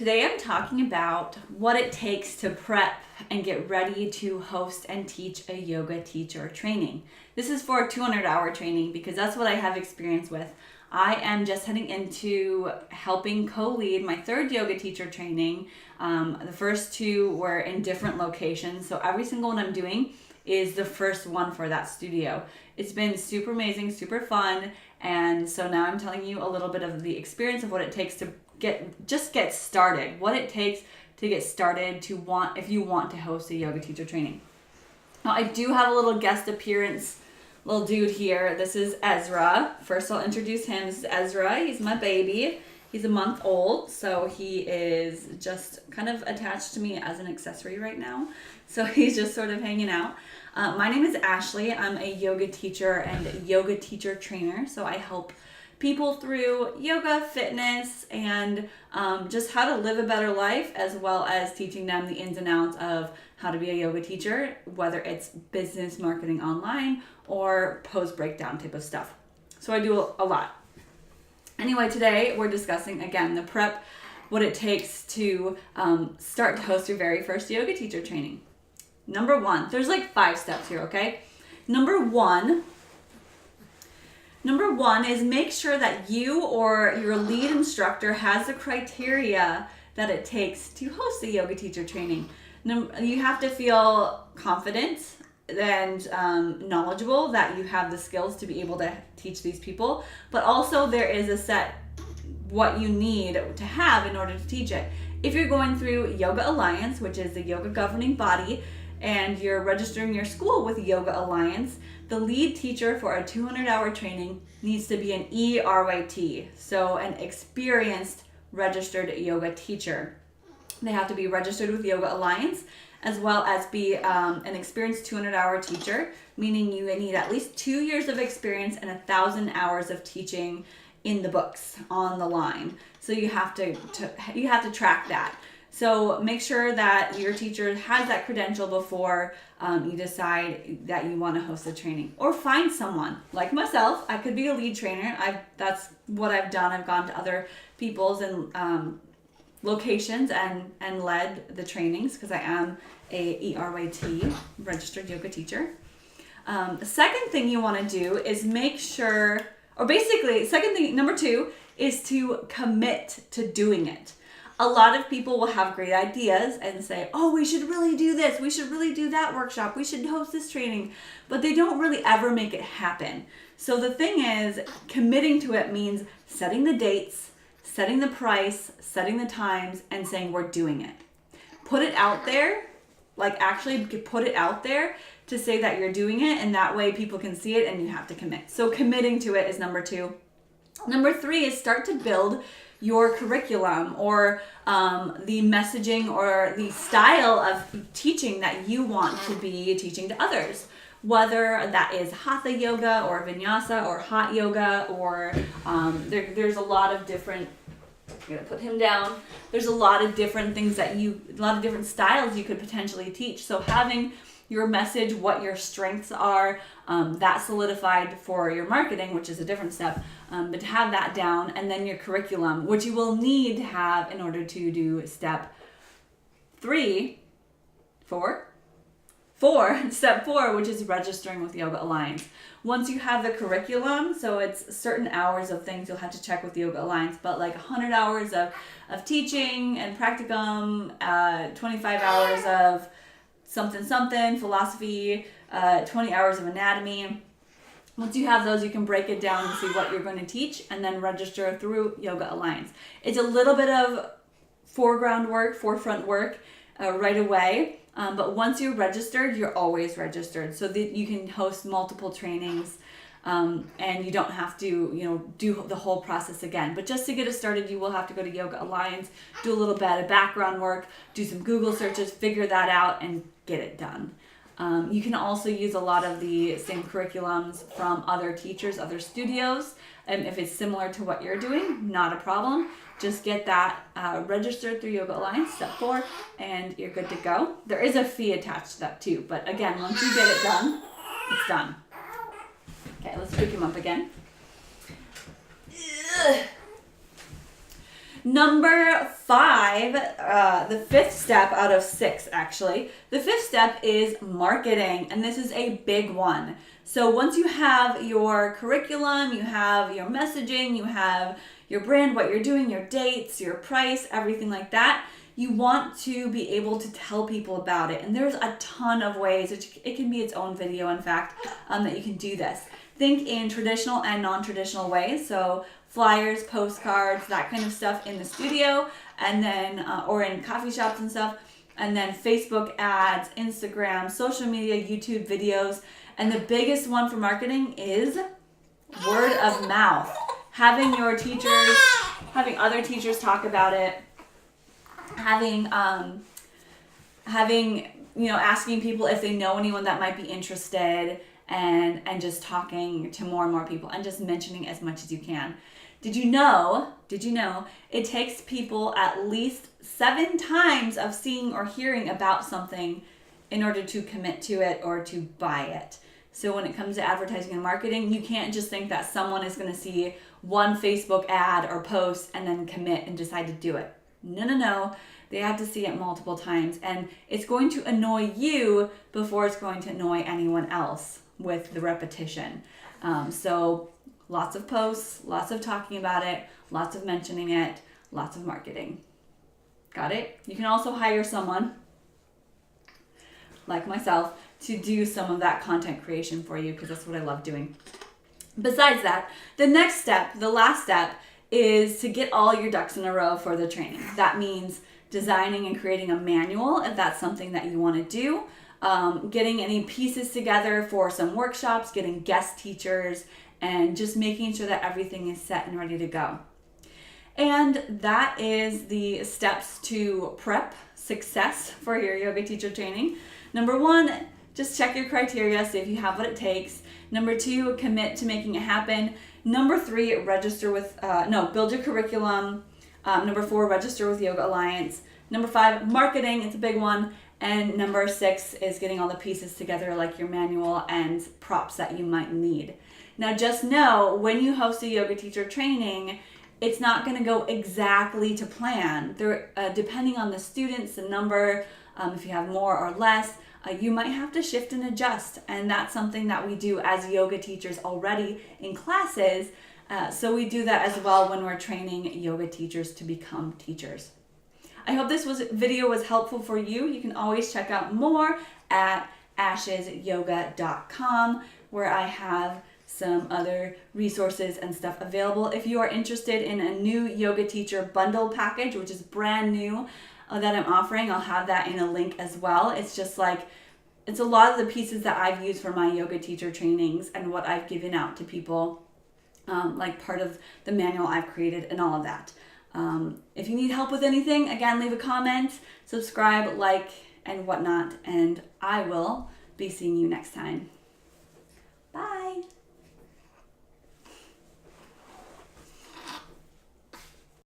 Today I'm talking about what it takes to prep and get ready to host and teach a yoga teacher training. This is for a 200-hour training because that's what I have experience with. I am just heading into helping co-lead my third yoga teacher training. The first two were in different locations, so every single one I'm doing is the first one for that studio. It's been super amazing, super fun, and so now I'm telling you a little bit of the experience of what it takes to get started, what it takes to get started if you want to host a yoga teacher training. Now I do have a little guest appearance, little dude here. This is Ezra. First I'll introduce him. This is Ezra. He's my baby. He's a month old, so he is just kind of attached to me as an accessory right now. So he's just sort of hanging out. My name is Ashley. I'm a yoga teacher and yoga teacher trainer, so I help people through yoga, fitness, and just how to live a better life, as well as teaching them the ins and outs of how to be a yoga teacher, whether it's business marketing online or pose breakdown type of stuff. So I do a lot. Anyway, today we're discussing, again, the prep, what it takes to start to host your very first yoga teacher training. Number one, there's like 5 steps here, okay? Number one is make sure that you or your lead instructor has the criteria that it takes to host a yoga teacher training. You have to feel confident and knowledgeable that you have the skills to be able to teach these people, but also there is a set what you need to have in order to teach it. If you're going through Yoga Alliance, which is the yoga governing body, and you're registering your school with Yoga Alliance, the lead teacher for a 200-hour training needs to be an ERYT, so an experienced registered yoga teacher. They have to be registered with Yoga Alliance, as well as be an experienced 200-hour teacher, meaning you need at least 2 years of experience and 1,000 hours of teaching in the books on the line. So you have to track that. So make sure that your teacher has that credential before you decide that you want to host a training. Or find someone like myself. I could be a lead trainer. That's what I've done. I've gone to other people's and locations and led the trainings because I am a ERYT, registered yoga teacher. The second thing you want to do is make sure, number 2 is to commit to doing it. A lot of people will have great ideas and say, oh, we should really do this. We should really do that workshop. We should host this training. But they don't really ever make it happen. So the thing is, committing to it means setting the dates, setting the price, setting the times, and saying we're doing it. Put it out there, actually put it out there to say that you're doing it, and that way people can see it and you have to commit. So committing to it is number 2. Number 3 is start to build your curriculum or the messaging or the style of teaching that you want to be teaching to others. Whether that is hatha yoga or vinyasa or hot yoga or there's a lot of different, I'm gonna put him down. There's a lot of different things a lot of different styles you could potentially teach. So having your message, what your strengths are, that solidified for your marketing, which is a different step, but to have that down, and then your curriculum, which you will need to have in order to do step 4, which is registering with Yoga Alliance. Once you have the curriculum, so it's certain hours of things you'll have to check with Yoga Alliance, but like 100 hours of teaching and practicum, 25 hours of something, philosophy, 20 hours of anatomy. Once you have those, you can break it down and see what you're going to teach and then register through Yoga Alliance. It's a little bit of forefront work right away, but once you're registered, you're always registered so that you can host multiple trainings and you don't have to do the whole process again. But just to get it started, you will have to go to Yoga Alliance, do a little bit of background work, do some Google searches, figure that out, and get it done. You can also use a lot of the same curriculums from other teachers, other studios, and if it's similar to what you're doing, not a problem. Just get that registered through Yoga Alliance, step 4, and you're good to go. There is a fee attached to that too, but again, once you get it done, it's done. Okay, let's pick him up again. Number 5, the 5th step out of 6 actually. The 5th step is marketing, and this is a big one. So once you have your curriculum, you have your messaging, you have your brand, what you're doing, your dates, your price, everything like that, you want to be able to tell people about it. And there's a ton of ways, it can be its own video in fact, that you can do this. Think in traditional and non-traditional ways. So flyers, postcards, that kind of stuff in the studio, and then, or in coffee shops and stuff. And then Facebook ads, Instagram, social media, YouTube videos. And the biggest one for marketing is word of mouth. Having your teachers, having other teachers talk about it, having asking people if they know anyone that might be interested, and just talking to more and more people and just mentioning as much as you can. Did you know it takes people at least 7 times of seeing or hearing about something in order to commit to it or to buy it? So when it comes to advertising and marketing, you can't just think that someone is going to see one Facebook ad or post and then commit and decide to do it. No. They have to see it multiple times, and it's going to annoy you before it's going to annoy anyone else with the repetition. So lots of posts, lots of talking about it, lots of mentioning it, lots of marketing. Got it? You can also hire someone like myself to do some of that content creation for you, because that's what I love doing. Besides that, the next step, the last step, is to get all your ducks in a row for the training. That means designing and creating a manual if that's something that you want to do, getting any pieces together for some workshops, getting guest teachers, and just making sure that everything is set and ready to go. And that is the steps to prep success for your yoga teacher training. Number 1, just check your criteria, see if you have what it takes. Number 2, commit to making it happen. Number 3, build your curriculum. Number 4, register with Yoga Alliance. Number 5, marketing, it's a big one. And number 6 is getting all the pieces together, like your manual and props that you might need. Now just know, when you host a yoga teacher training, it's not going to go exactly to plan. Depending on the students, the number, if you have more or less, you might have to shift and adjust. And that's something that we do as yoga teachers already in classes. So we do that as well when we're training yoga teachers to become teachers. I hope this video was helpful for you. You can always check out more at ashesyoga.com, where I have some other resources and stuff available. If you are interested in a new yoga teacher bundle package, which is brand new, that I'm offering, I'll have that in a link as well. It's a lot of the pieces that I've used for my yoga teacher trainings and what I've given out to people, like part of the manual I've created and all of that. If you need help with anything, again, leave a comment, subscribe, like, and whatnot, and I will be seeing you next time.